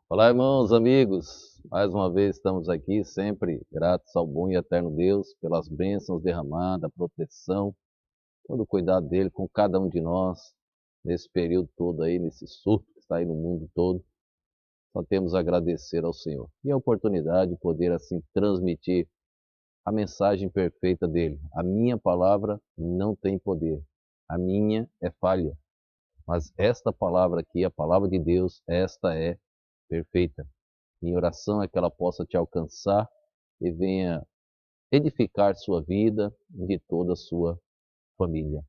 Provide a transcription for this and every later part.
Olá, irmãos, amigos. Mais uma vez estamos aqui, sempre gratos ao bom e eterno Deus pelas bênçãos derramadas, proteção, todo o cuidado dele com cada um de nós nesse período todo aí, nesse surto que está aí no mundo todo. Só temos a agradecer ao Senhor e a oportunidade de poder assim transmitir a mensagem perfeita dele. A minha palavra não tem poder, a minha é falha, mas esta palavra aqui, a palavra de Deus, esta é perfeita. Minha oração é que ela possa te alcançar e venha edificar sua vida e de toda a sua família.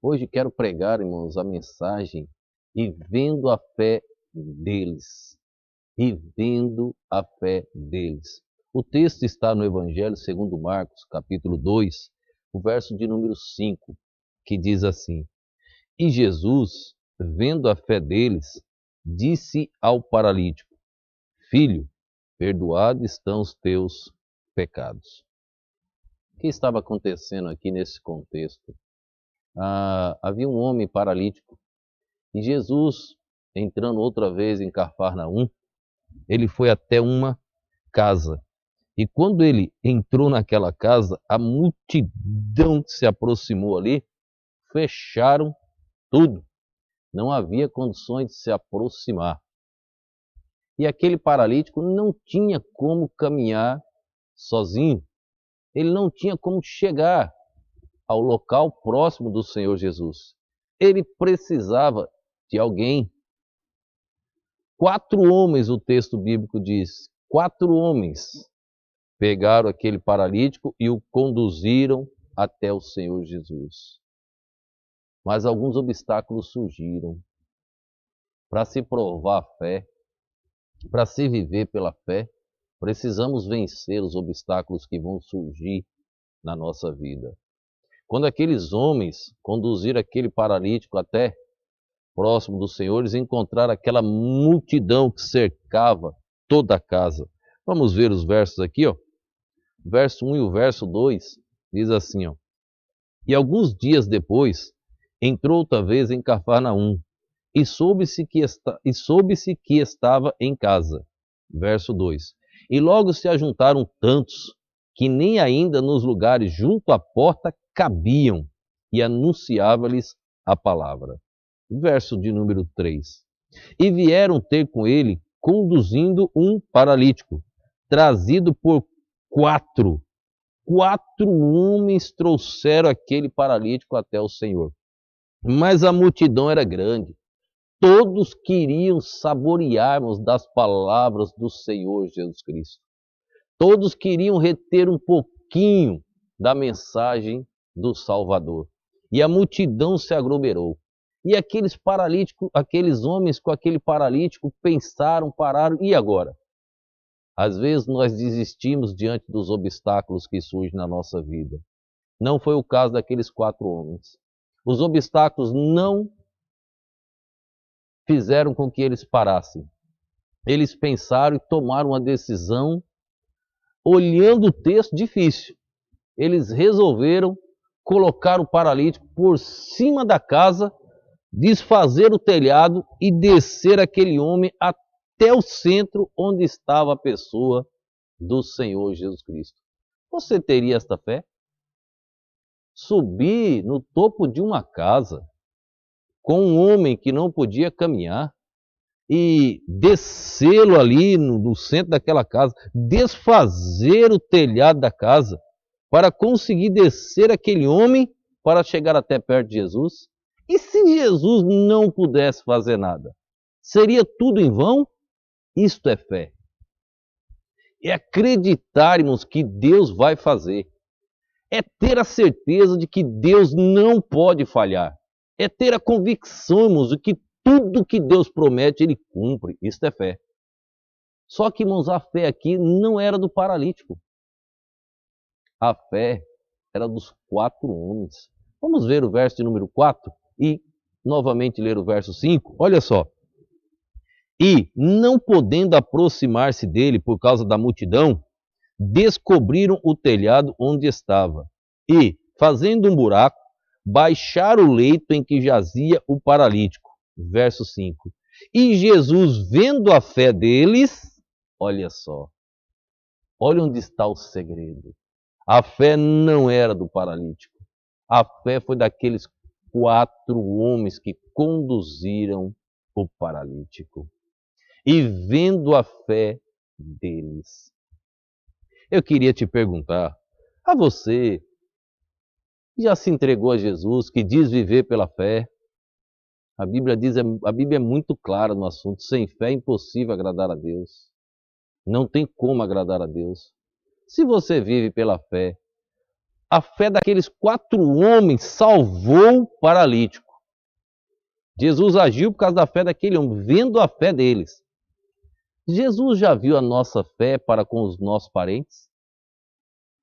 Hoje quero pregar, irmãos, a mensagem e vendo a fé deles. E vendo a fé deles. O texto está no Evangelho segundo Marcos, capítulo 2, o verso de número 5, que diz assim: E Jesus, vendo a fé deles, disse ao paralítico: Filho, perdoados estão os teus pecados. O que estava acontecendo aqui nesse contexto? Havia um homem paralítico e Jesus, entrando outra vez em Cafarnaum, ele foi até uma casa. E quando ele entrou naquela casa, a multidão que se aproximou ali, fecharam tudo. Não havia condições de se aproximar. E aquele paralítico não tinha como caminhar sozinho. Ele não tinha como chegar ao local próximo do Senhor Jesus. Ele precisava de alguém. 4 homens, o texto bíblico diz, 4 homens pegaram aquele paralítico e o conduziram até o Senhor Jesus. Mas alguns obstáculos surgiram. Para se provar a fé, para se viver pela fé, precisamos vencer os obstáculos que vão surgir na nossa vida. Quando aqueles homens conduziram aquele paralítico até próximo do Senhor, eles encontraram aquela multidão que cercava toda a casa. Vamos ver os versos aqui, ó. O verso 1 e o verso 2 diz assim, ó: E alguns dias depois, entrou outra vez em Cafarnaum, e soube-se que estava em casa. Verso 2: E logo se ajuntaram tantos, que nem ainda nos lugares junto à porta cabiam, e anunciava-lhes a palavra. Verso de número 3: E vieram ter com ele, conduzindo um paralítico, trazido por 4. 4 homens trouxeram aquele paralítico até o Senhor. Mas a multidão era grande. Todos queriam saborearmos das palavras do Senhor Jesus Cristo. Todos queriam reter um pouquinho da mensagem do Salvador. E a multidão se aglomerou. E aqueles paralíticos, aqueles homens com aquele paralítico pensaram, pararam, e agora? Às vezes nós desistimos diante dos obstáculos que surgem na nossa vida. Não foi o caso daqueles 4 homens. Os obstáculos não fizeram com que eles parassem. Eles pensaram e tomaram uma decisão olhando o texto difícil. Eles resolveram colocar o paralítico por cima da casa, desfazer o telhado e descer aquele homem até o centro onde estava a pessoa do Senhor Jesus Cristo. Você teria esta fé? Subir no topo de uma casa com um homem que não podia caminhar e descê-lo ali no centro daquela casa, desfazer o telhado da casa para conseguir descer aquele homem para chegar até perto de Jesus? E se Jesus não pudesse fazer nada? Seria tudo em vão? Isto é fé. É acreditarmos que Deus vai fazer. É ter a certeza de que Deus não pode falhar. É ter a convicção, irmãos, de que tudo que Deus promete, Ele cumpre. Isto é fé. Só que, irmãos, a fé aqui não era do paralítico. A fé era dos 4 homens. Vamos ver o verso de número 4 e novamente ler o verso 5. Olha só. E, não podendo aproximar-se dele por causa da multidão, descobriram o telhado onde estava e, fazendo um buraco, baixaram o leito em que jazia o paralítico. Verso 5. E Jesus, vendo a fé deles, olha só, olha onde está o segredo. A fé não era do paralítico. A fé foi daqueles 4 homens que conduziram o paralítico. E vendo a fé deles. Eu queria te perguntar, a você, já se entregou a Jesus, que diz viver pela fé? A Bíblia é muito clara no assunto. Sem fé é impossível agradar a Deus. Não tem como agradar a Deus. Se você vive pela fé, a fé daqueles 4 homens salvou o paralítico. Jesus agiu por causa da fé daquele homem, vendo a fé deles. Jesus já viu a nossa fé para com os nossos parentes?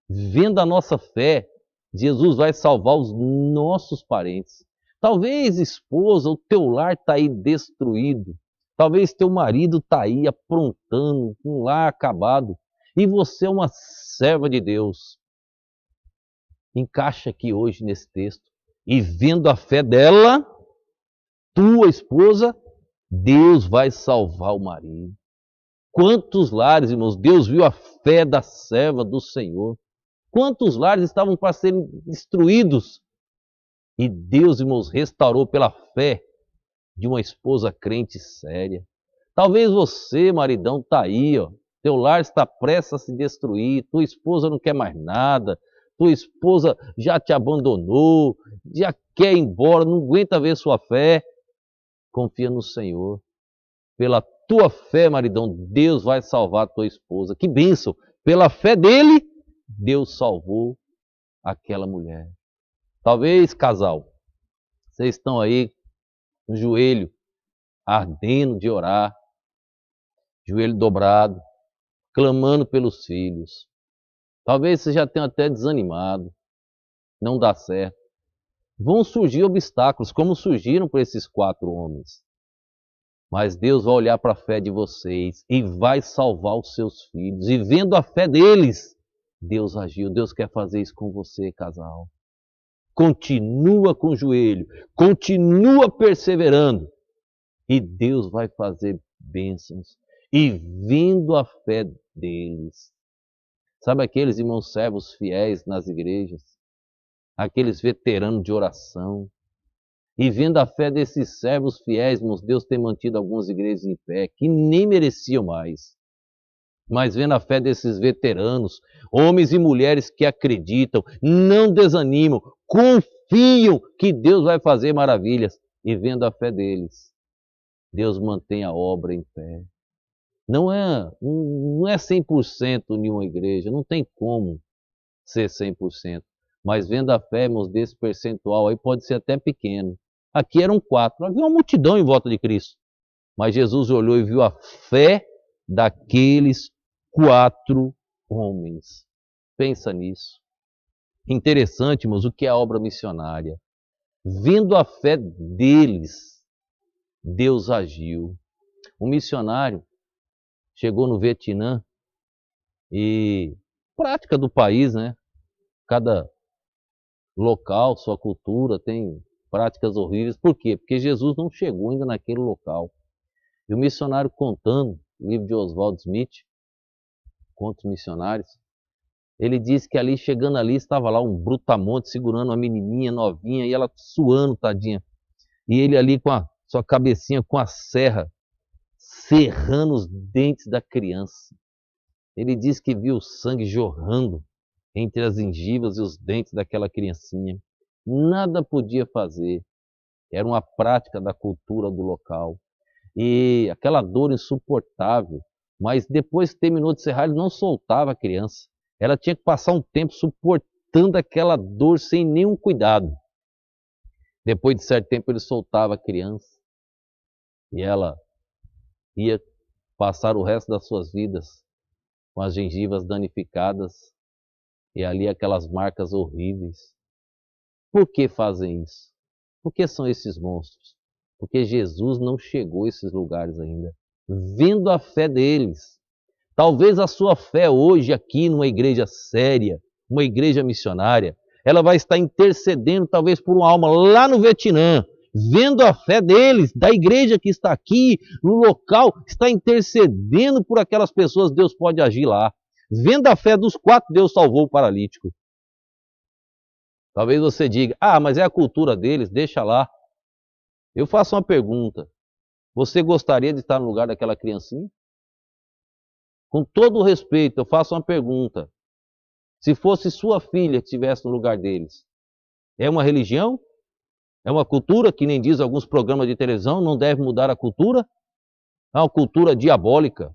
Vendo a nossa fé, Jesus vai salvar os nossos parentes. Talvez, esposa, o teu lar está aí destruído. Talvez teu marido está aí aprontando, um lar acabado. E você é uma serva de Deus. Encaixa aqui hoje nesse texto. E vendo a fé dela, tua esposa, Deus vai salvar o marido. Quantos lares, irmãos, Deus viu a fé da serva do Senhor. Quantos lares estavam para serem destruídos? E Deus, irmãos, restaurou pela fé de uma esposa crente séria. Talvez você, maridão, está aí, ó. Teu lar está prestes a se destruir, tua esposa não quer mais nada, tua esposa já te abandonou, já quer ir embora, não aguenta ver sua fé. Confia no Senhor. Pela tua fé, maridão, Deus vai salvar a tua esposa. Que bênção! Pela fé dele, Deus salvou aquela mulher. Talvez, casal, vocês estão aí no joelho, ardendo de orar, joelho dobrado, clamando pelos filhos. Talvez você já tenha até desanimado, não dá certo. Vão surgir obstáculos, como surgiram para esses 4 homens. Mas Deus vai olhar para a fé de vocês e vai salvar os seus filhos. E vendo a fé deles, Deus agiu. Deus quer fazer isso com você, casal. Continua com o joelho, continua perseverando. E Deus vai fazer bênçãos. E vendo a fé deles. Sabe aqueles irmãos servos fiéis nas igrejas? Aqueles veteranos de oração. E vendo a fé desses servos fiéis, irmãos, Deus tem mantido algumas igrejas em pé, que nem mereciam mais. Mas vendo a fé desses veteranos, homens e mulheres que acreditam, não desanimam, confiam que Deus vai fazer maravilhas. E vendo a fé deles, Deus mantém a obra em pé. Não é 100% em uma igreja, não tem como ser 100%. Mas vendo a fé, irmãos, desse percentual aí pode ser até pequeno. Aqui eram 4, havia uma multidão em volta de Cristo. Mas Jesus olhou e viu a fé daqueles 4 homens. Pensa nisso. Interessante, irmãos, o que é a obra missionária. Vendo a fé deles, Deus agiu. Um missionário chegou no Vietnã e prática do país, né? Cada local, sua cultura tem práticas horríveis. Por quê? Porque Jesus não chegou ainda naquele local. E o missionário contando, o livro de Oswald Smith, conta os missionários, ele diz que ali, chegando ali, estava lá um brutamonte segurando uma menininha novinha e ela suando, tadinha. E ele ali com a sua cabecinha com a serra, serrando os dentes da criança. Ele diz que viu o sangue jorrando entre as gengivas e os dentes daquela criancinha. Nada podia fazer. Era uma prática da cultura do local. E aquela dor insuportável. Mas depois que terminou de serrar, ele não soltava a criança. Ela tinha que passar um tempo suportando aquela dor sem nenhum cuidado. Depois de certo tempo, ele soltava a criança. E ela ia passar o resto das suas vidas com as gengivas danificadas e ali aquelas marcas horríveis. Por que fazem isso? Por que são esses monstros? Porque Jesus não chegou a esses lugares ainda. Vendo a fé deles. Talvez a sua fé hoje aqui numa igreja séria, uma igreja missionária, ela vai estar intercedendo talvez por uma alma lá no Vietnã. vendo a fé deles, da igreja que está aqui, no local, está intercedendo por aquelas pessoas, Deus pode agir lá. Vendo a fé dos 4, Deus salvou o paralítico. Talvez você diga, mas é a cultura deles, deixa lá. Eu faço uma pergunta, você gostaria de estar no lugar daquela criancinha? Com todo o respeito, eu faço uma pergunta. Se fosse sua filha que estivesse no lugar deles, é uma religião? É uma cultura que nem diz alguns programas de televisão, não deve mudar a cultura? É uma cultura diabólica,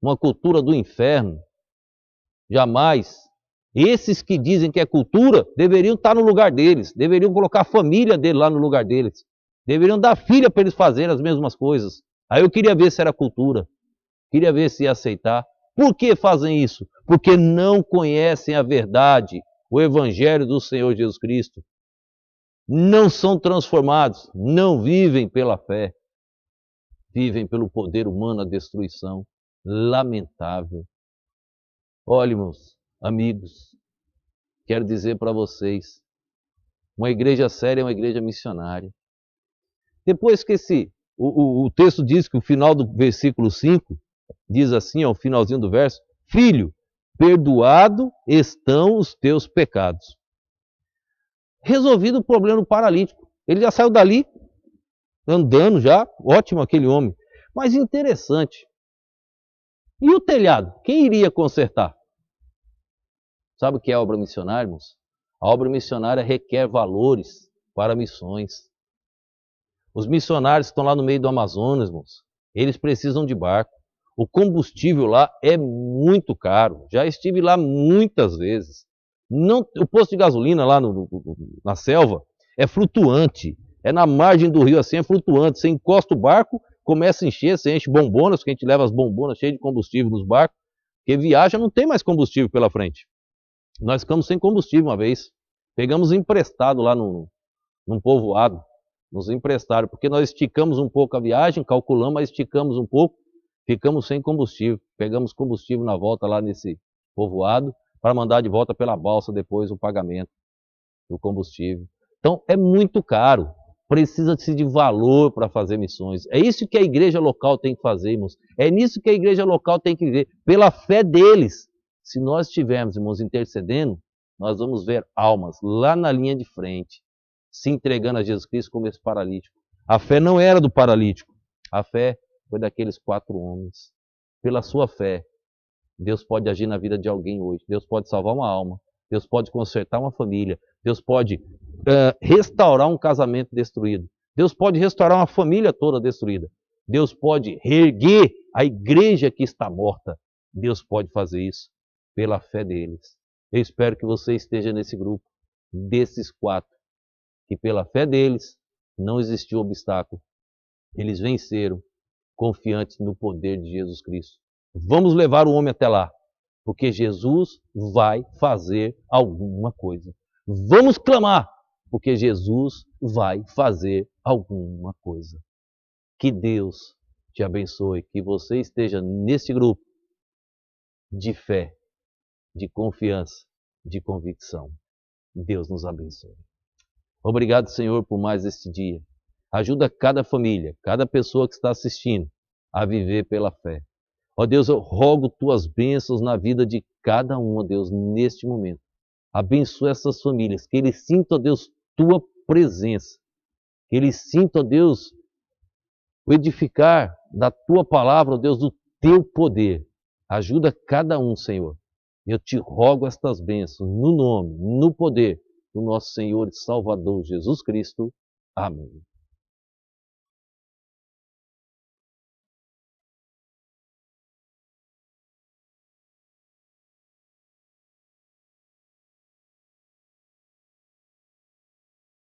uma cultura do inferno. Jamais. Esses que dizem que é cultura, deveriam estar no lugar deles, deveriam colocar a família dele lá no lugar deles, deveriam dar filha para eles fazerem as mesmas coisas. Aí eu queria ver se era cultura, queria ver se ia aceitar. Por que fazem isso? Porque não conhecem a verdade, o Evangelho do Senhor Jesus Cristo. Não são transformados, não vivem pela fé, vivem pelo poder humano, a destruição. Lamentável. Olha, meus amigos, quero dizer para vocês, uma igreja séria é uma igreja missionária. Depois que o texto diz que o final do versículo 5, diz assim, o finalzinho do verso, filho, perdoado estão os teus pecados. Resolvido o problema do paralítico. Ele já saiu dali, andando já, ótimo aquele homem. Mas interessante, e o telhado? Quem iria consertar? Sabe o que é a obra missionária, irmãos? A obra missionária requer valores para missões. Os missionários que estão lá no meio do Amazonas, irmãos, eles precisam de barco. O combustível lá é muito caro. Já estive lá muitas vezes. Não, o posto de gasolina lá na selva é flutuante. É na margem do rio assim, é flutuante. Você encosta o barco, começa a encher, você enche bombonas, que a gente leva as bombonas cheias de combustível nos barcos, porque viaja, não tem mais combustível pela frente. Nós ficamos sem combustível uma vez. Pegamos emprestado lá num povoado. Nos emprestaram, porque nós esticamos um pouco a viagem, calculamos, mas esticamos um pouco, ficamos sem combustível. Pegamos combustível na volta lá nesse povoado, para mandar de volta pela balsa depois o pagamento do combustível. Então é muito caro, precisa-se de valor para fazer missões. É isso que a igreja local tem que fazer, irmãos. É nisso que a igreja local tem que viver, pela fé deles. Se nós estivermos, irmãos, intercedendo, nós vamos ver almas lá na linha de frente, se entregando a Jesus Cristo como esse paralítico. A fé não era do paralítico, a fé foi daqueles 4 homens. Pela sua fé, Deus pode agir na vida de alguém hoje. Deus pode salvar uma alma, Deus pode consertar uma família, Deus pode restaurar um casamento destruído, Deus pode restaurar uma família toda destruída, Deus pode reerguer a igreja que está morta. Deus pode fazer isso pela fé deles. Eu espero que você esteja nesse grupo, desses 4, que pela fé deles não existiu obstáculo. Eles venceram, confiantes no poder de Jesus Cristo. Vamos levar o homem até lá, porque Jesus vai fazer alguma coisa. Vamos clamar, porque Jesus vai fazer alguma coisa. Que Deus te abençoe, que você esteja nesse grupo de fé, de confiança, de convicção. Deus nos abençoe. Obrigado, Senhor, por mais este dia. Ajuda cada família, cada pessoa que está assistindo a viver pela fé. Ó Deus, eu rogo tuas bênçãos na vida de cada um, ó Deus, neste momento. Abençoa essas famílias, que eles sintam, ó Deus, tua presença. Que eles sintam, ó Deus, o edificar da tua palavra, ó Deus, do teu poder. Ajuda cada um, Senhor. Eu te rogo estas bênçãos no nome, no poder do nosso Senhor e Salvador Jesus Cristo. Amém.